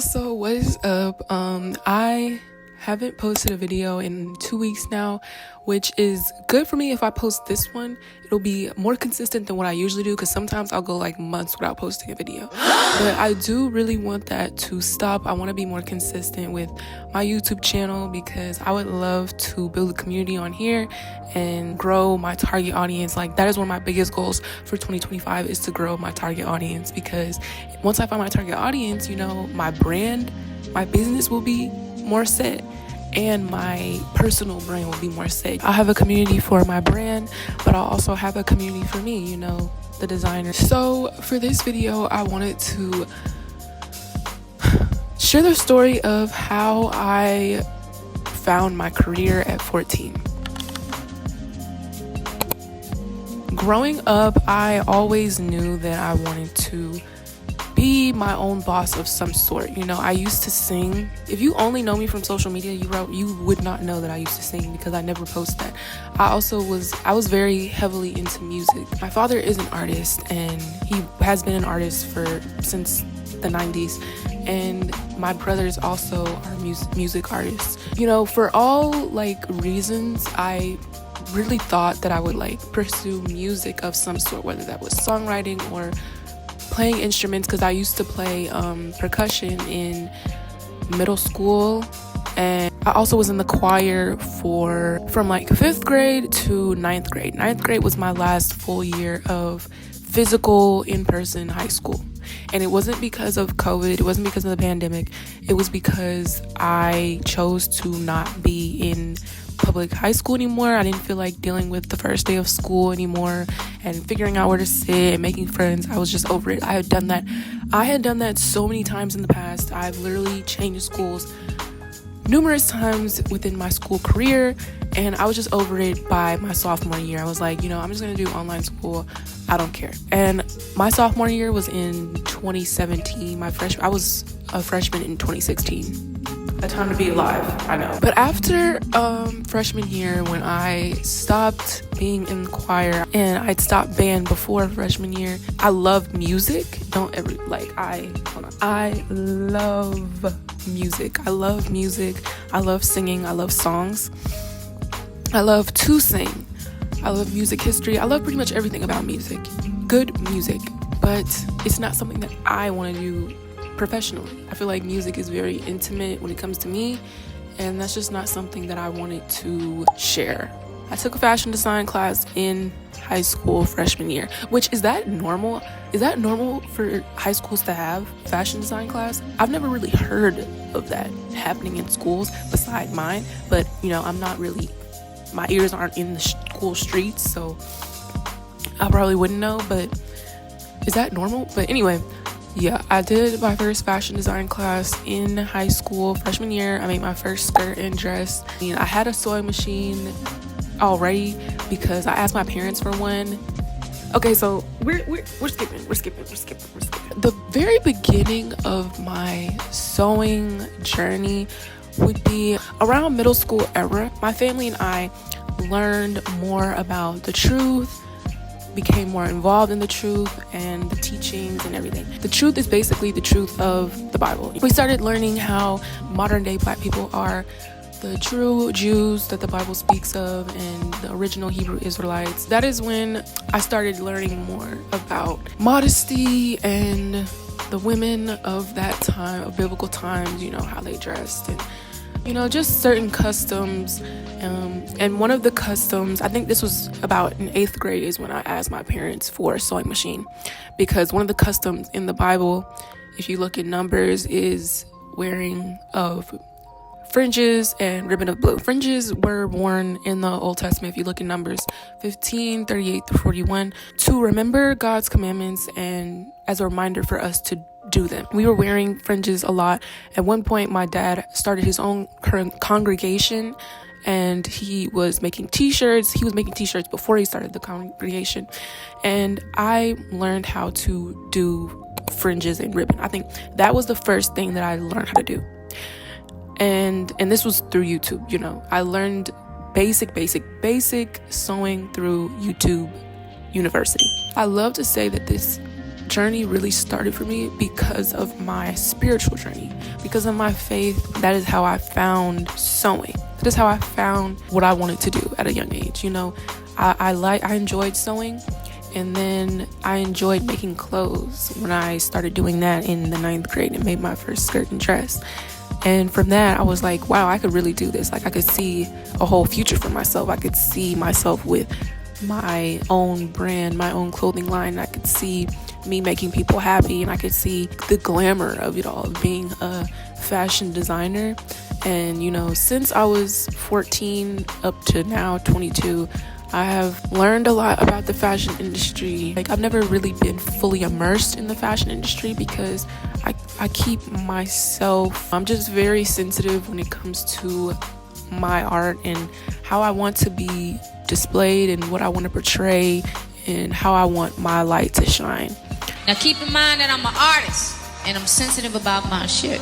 y'all, so what is up? I haven't posted a video in 2 weeks now, which is good for me. If I post this one, it'll be more consistent than what I usually do, because sometimes I'll go like months without posting a video. But I do really want that to stop. I want to be more consistent with my YouTube channel, because I would love to build a community on here and grow my target audience. Like, that is one of my biggest goals for 2025, is to grow my target audience, because once I find my target audience, you know, my brand, my business will be more set, and my personal brand will be more set. I'll have a community for my brand, but I'll also have a community for me, you know, the designer. So for this video, I wanted to share the story of how I found my career at 14. Growing up, I always knew that I wanted to be my own boss of some sort. You know, I used to sing. If you only know me from social media, you would not know that I used to sing, because I never post that. I was very heavily into music. My father is an artist, and he has been an artist since the 90s, and my brothers also are music artists. You know, for all like reasons, I really thought that I would like pursue music of some sort, whether that was songwriting or playing instruments, because I used to play percussion in middle school, and I also was in the choir from like 5th grade to 9th grade. 9th grade was my last full year of physical in-person high school, and it wasn't because of COVID, it wasn't because of the pandemic, it was because I chose to not be in public high school anymore. I didn't feel like dealing with the first day of school anymore and figuring out where to sit and making friends. I was just over it. I had done that so many times in the past. I've literally changed schools numerous times within my school career, and I was just over it by my sophomore year. I was like, you know, I'm just gonna do online school, I don't care. And my sophomore year was in 2017. I was a freshman in 2016. A time to be alive, I know. But after freshman year, when I stopped being in the choir and I'd stopped band before freshman year, I love music. I love music. I love music. I love singing. I love songs. I love to sing. I love music history. I love pretty much everything about music. Good music. But it's not something that I want to do professionally. I feel like music is very intimate when it comes to me, and that's just not something that I wanted to share. I took a fashion design class in high school freshman year, which is that normal? Is that normal for high schools to have fashion design class? I've never really heard of that happening in schools beside mine, but you know, my ears aren't in the school streets, so I probably wouldn't know, but is that normal? But anyway, yeah, I did my first fashion design class in high school freshman year. I made my first skirt and dress. I had a sewing machine already because I asked my parents for one. Okay, so we're skipping. The very beginning of my sewing journey would be around middle school era. My family and I learned more about the truth, became more involved in the truth and the teachings and everything. The truth is basically the truth of the Bible. We started learning how modern day Black people are the true Jews that the Bible speaks of, and the original Hebrew Israelites. That is when I started learning more about modesty and the women of that time, of biblical times, you know, how they dressed, and you know, just certain customs. And one of the customs, I think this was about in 8th grade, is when I asked my parents for a sewing machine, because one of the customs in the Bible, if you look at Numbers, is wearing of fringes and ribbon of blue. Fringes were worn in the Old Testament, if you look at Numbers 15, 38 to 41, to remember God's commandments and as a reminder for us to do them. We were wearing fringes a lot. At one point, my dad started his own congregation, and he was making t-shirts. He was making t-shirts before he started the congregation, and I learned how to do fringes and ribbon. I think that was the first thing that I learned how to do, and this was through YouTube. You know, I learned basic sewing through YouTube University. I love to say that this journey really started for me because of my spiritual journey, because of my faith. That is how I found sewing. That is how I found what I wanted to do at a young age. I enjoyed sewing, and then I enjoyed making clothes when I started doing that in the 9th grade and made my first skirt and dress. And from that, I was like, wow, I could really do this. Like, I could see a whole future for myself. I could see myself with my own brand, my own clothing line. I could see me making people happy, and I could see the glamour of it all, of being a fashion designer. And, since I was 14 up to now 22, I have learned a lot about the fashion industry. Like, I've never really been fully immersed in the fashion industry because I keep myself, I'm just very sensitive when it comes to my art and how I want to be displayed and what I want to portray and how I want my light to shine. Now keep in mind that I'm an artist and I'm sensitive about my shit.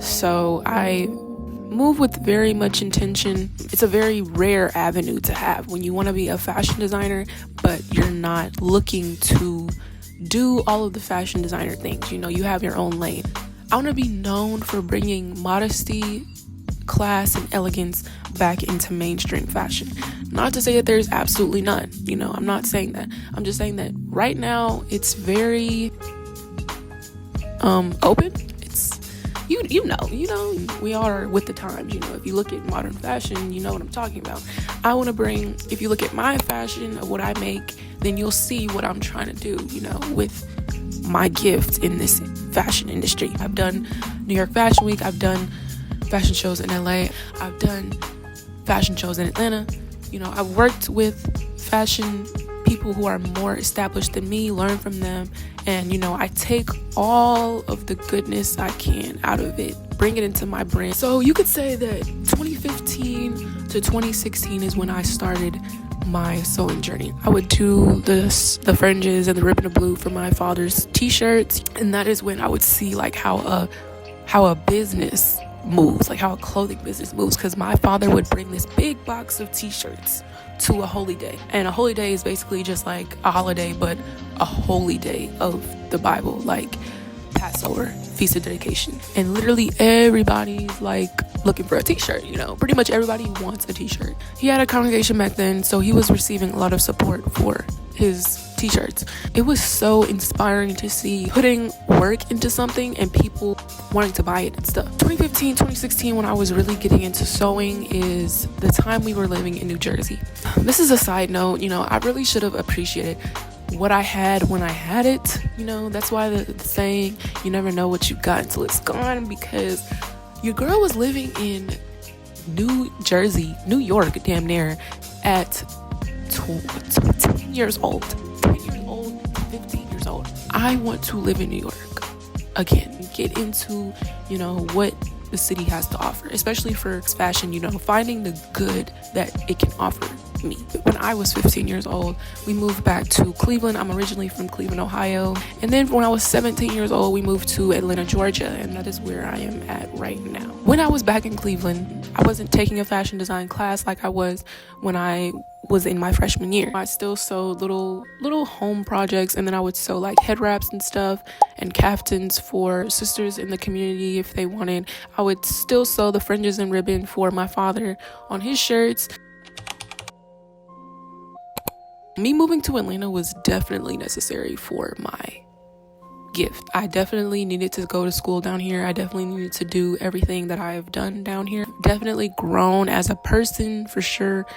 So I move with very much intention. It's a very rare avenue to have when you want to be a fashion designer, but you're not looking to do all of the fashion designer things. You have your own lane. I want to be known for bringing modesty, class, and elegance back into mainstream fashion. Not to say that there's absolutely none. I'm not saying that. I'm just saying that right now it's very open. It's we are with the times. If you look at modern fashion, you know what I'm talking about. I want to bring, if you look at my fashion of what I make, then you'll see what I'm trying to do, with my gift in this fashion industry. I've done New York Fashion Week. I've done fashion shows in LA. I've done fashion shows in Atlanta. I've worked with fashion people who are more established than me, learn from them, and I take all of the goodness I can out of it, bring it into my brand. So you could say that 2015 to 2016 is when I started my sewing journey. I would do the fringes and the ribbon of blue for my father's t-shirts, and that is when I would see like how a business moves, like how a clothing business moves, because my father would bring this big box of t-shirts to a holy day, and a holy day is basically just like a holiday, but a holy day of the Bible, like Passover, Feast of Dedication, and literally everybody's like looking for a t-shirt. Pretty much everybody wants a t-shirt. He had a congregation back then, so he was receiving a lot of support for his t-shirts. It was so inspiring to see putting work into something and people wanting to buy it and stuff. 2015, 2016, when I was really getting into sewing, is the time we were living in New Jersey. This is a side note. I really should have appreciated what I had when I had it. That's why the saying, you never know what you got until it's gone, because your girl was living in New York, damn near, at 10 years old, 15 years old. I want to live in New York again, get into, what the city has to offer, especially for fashion, finding the good that it can offer me. When I was 15 years old, we moved back to Cleveland. I'm originally from Cleveland, Ohio. And then when I was 17 years old, we moved to Atlanta, Georgia, and that is where I am at right now. When I was back in Cleveland, I wasn't taking a fashion design class like I was when I was in my freshman year. I still sewed little home projects, and then I would sew like head wraps and stuff and caftans for sisters in the community if they wanted. I would still sew the fringes and ribbon for my father on his shirts. Me moving to Atlanta was definitely necessary for my gift. I definitely needed to go to school down here. I definitely needed to do everything that I have done down here. Definitely grown as a person for sure,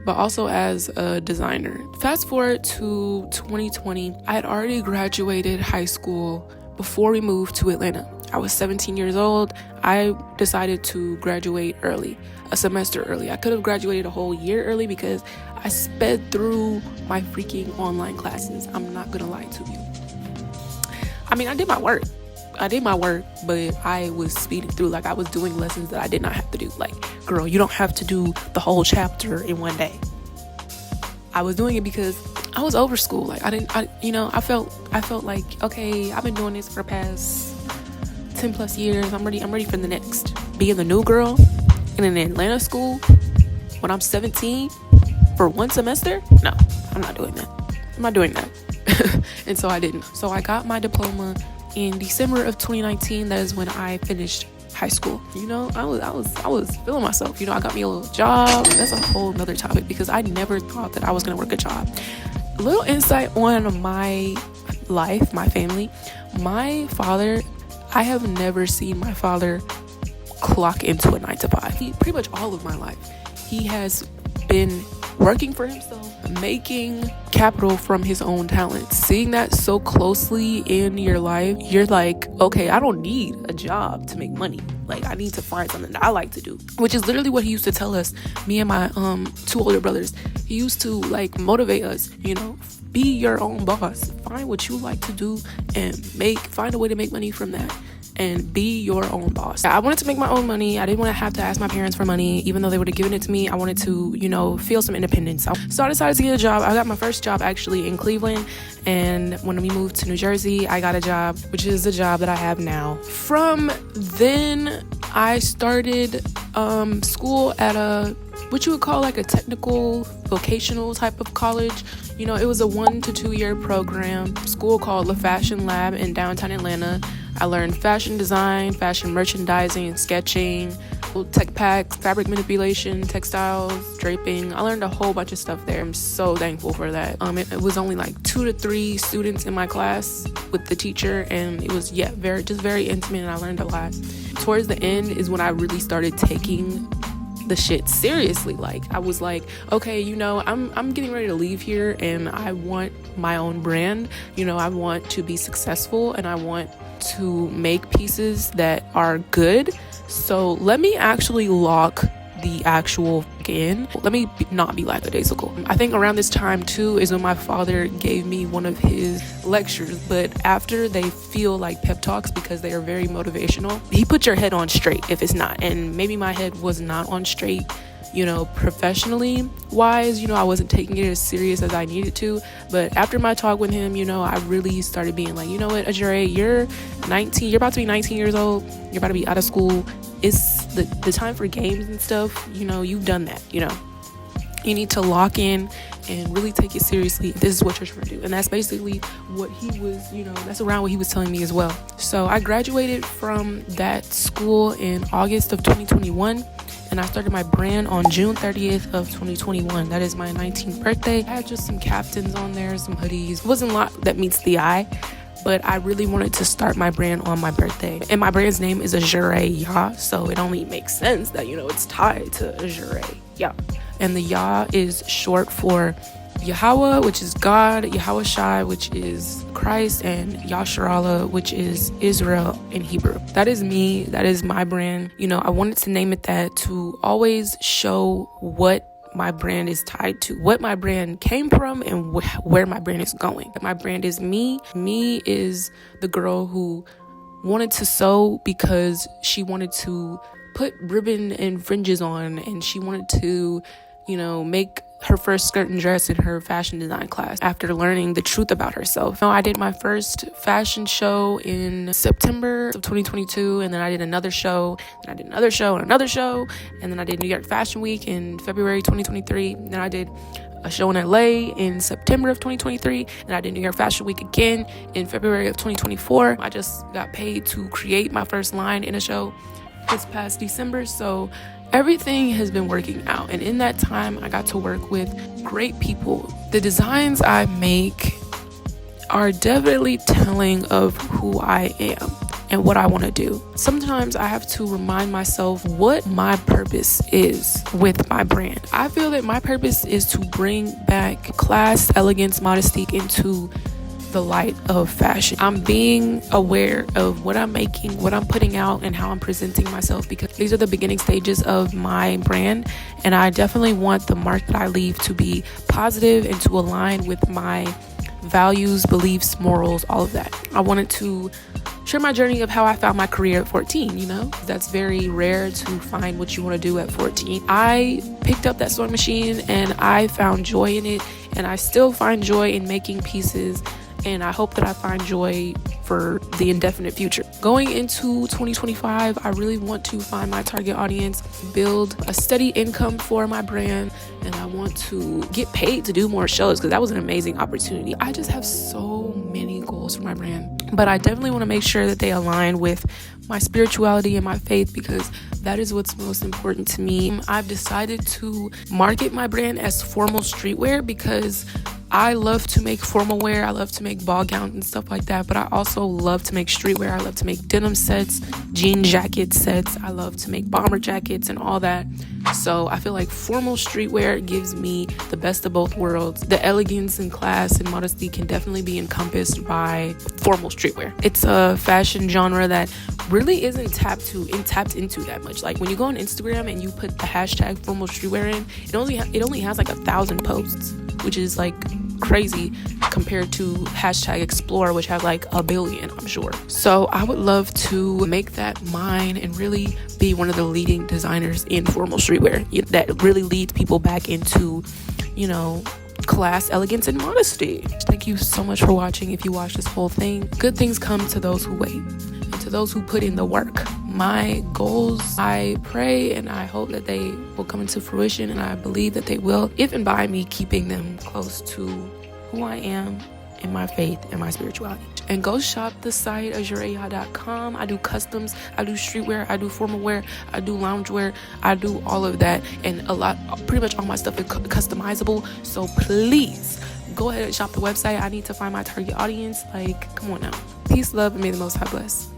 but also as a designer. Fast forward to 2020, I had already graduated high school before we moved to Atlanta. I was 17 years old. I decided to graduate early, a semester early. I could have graduated a whole year early because I sped through my freaking online classes. I'm not gonna lie to you. I mean, I did my work, but I was speeding through. Like, I was doing lessons that I did not have to do. Like, girl, you don't have to do the whole chapter in one day. I was doing it because I was over school. Like, I felt like, okay, I've been doing this for the past 10 plus years. I'm ready for the next. Being the new girl in an Atlanta school when I'm 17 for one semester? No, I'm not doing that. And so I didn't. So I got my diploma in December of 2019. That is when I finished high school. You know, I was feeling myself. You know, I got me a little job. That's a whole nother topic because I never thought that I was gonna work a job. A little insight on my life, my family. My father, I have never seen my father clock into a 9 to 5. Pretty much all of my life, he has been working for himself, making capital from his own talent. Seeing that so closely in your life, you're like, okay, I don't need a job to make money. Like, I need to find something that I like to do, which is literally what he used to tell us, me and my 2 older brothers. He used to like motivate us, you know, be your own boss, find what you like to do and find a way to make money from that. And be your own boss. I wanted to make my own money. I didn't want to have to ask my parents for money, even though they would have given it to me. I wanted to, you know, feel some independence. So I decided to get a job. I got my first job actually in Cleveland. And when we moved to New Jersey, I got a job, which is the job that I have now. From then, I started school at what you would call like a technical vocational type of college. You know, it was a 1 to 2 year program, school called La Fashion Lab in downtown Atlanta. I learned fashion design, fashion merchandising, sketching, tech packs, fabric manipulation, textiles, draping. I learned a whole bunch of stuff there. I'm so thankful for that. It was only like 2 to 3 students in my class with the teacher, and it was very intimate, and I learned a lot. Towards the end is when I really started taking the shit seriously. Like, I was like, okay, you know, I'm getting ready to leave here, and I want my own brand. You know, I want to be successful, and I want to make pieces that are good. So let me actually lock the actual in. Let me not be lackadaisical. I think around this time too is when my father gave me one of his lectures, but after they feel like pep talks because they are very motivational, he put your head on straight if it's not. And maybe my head was not on straight, you know, professionally wise. You know, I wasn't taking it as serious as I needed to. But after my talk with him, you know, I really started being like, you know what, Azjuré, you're 19, you're about to be 19 years old, you're about to be out of school. It's the time for games and stuff. You know, you've done that. You know, you need to lock in and really take it seriously. This is what you're trying to do. And that's basically what he was, you know, that's around what he was telling me as well. So I graduated from that school in August of 2021. And I started my brand on June 30th of 2021. That is my 19th birthday. I had just some caftans on there, some hoodies. It wasn't a lot that meets the eye, but I really wanted to start my brand on my birthday. And my brand's name is Azjuré Yah, so it only makes sense that, you know, it's tied to Azjuré Yah. And the Yah is short for Yahweh, which is God, Yahushai, which is Christ, and Yasharallah, which is Israel in Hebrew. That is me. That is my brand. You know, I wanted to name it that to always show what my brand is tied to, what my brand came from, and where my brand is going. My brand is me. Me is the girl who wanted to sew because she wanted to put ribbon and fringes on, and she wanted to, you know, make her first skirt and dress in her fashion design class after learning the truth about herself. Now, I did my first fashion show in September of 2022, and then I did another show, and I did another show, and another show, and then I did New York Fashion Week in February 2023. Then I did a show in LA in September of 2023, and I did New York Fashion Week again in February of 2024. I just got paid to create my first line in a show this past December, so everything has been working out. And in that time, I got to work with great people. The designs I make are definitely telling of who I am and what I want to do. Sometimes I have to remind myself what my purpose is with my brand. I feel that my purpose is to bring back class, elegance, modesty into the light of fashion. I'm being aware of what I'm making, what I'm putting out, and how I'm presenting myself, because these are the beginning stages of my brand, and I definitely want the mark that I leave to be positive and to align with my values, beliefs, morals, all of that. I wanted to share my journey of how I found my career at 14, you know? That's very rare to find what you want to do at 14. I picked up that sewing machine and I found joy in it, and I still find joy in making pieces. And I hope that I find joy for the indefinite future. Going into 2025, I really want to find my target audience, build a steady income for my brand, and I want to get paid to do more shows because that was an amazing opportunity. I just have so many goals for my brand, but I definitely want to make sure that they align with my spirituality and my faith because that is what's most important to me. I've decided to market my brand as formal streetwear because I love to make formal wear. I love to make ball gowns and stuff like that, but I also love to make streetwear. I love to make denim sets, jean jacket sets. I love to make bomber jackets and all that. So I feel like formal streetwear gives me the best of both worlds. The elegance and class and modesty can definitely be encompassed by formal streetwear. It's a fashion genre that really isn't tapped into that much. Like when you go on Instagram and you put the hashtag formal streetwear in, it only has like 1,000 posts, which is like crazy compared to hashtag explore, which has like 1 billion, I'm sure. So I would love to make that mine and really be one of the leading designers in formal streetwear that really leads people back into, class, elegance, and modesty. Thank you so much for watching. If you watch this whole thing, good things come to those who wait and to those who put in the work. My goals, I pray and I hope that they will come into fruition, and I believe that they will, if and by me keeping them close to who I am and my faith and my spirituality. And go shop the site azjureyah.com. I do customs, I do streetwear, I do formal wear, I do loungewear, I do all of that, and pretty much all my stuff is customizable. So please go ahead and shop the website. I need to find my target audience. Like, come on now. Peace, love, and may the Most High bless.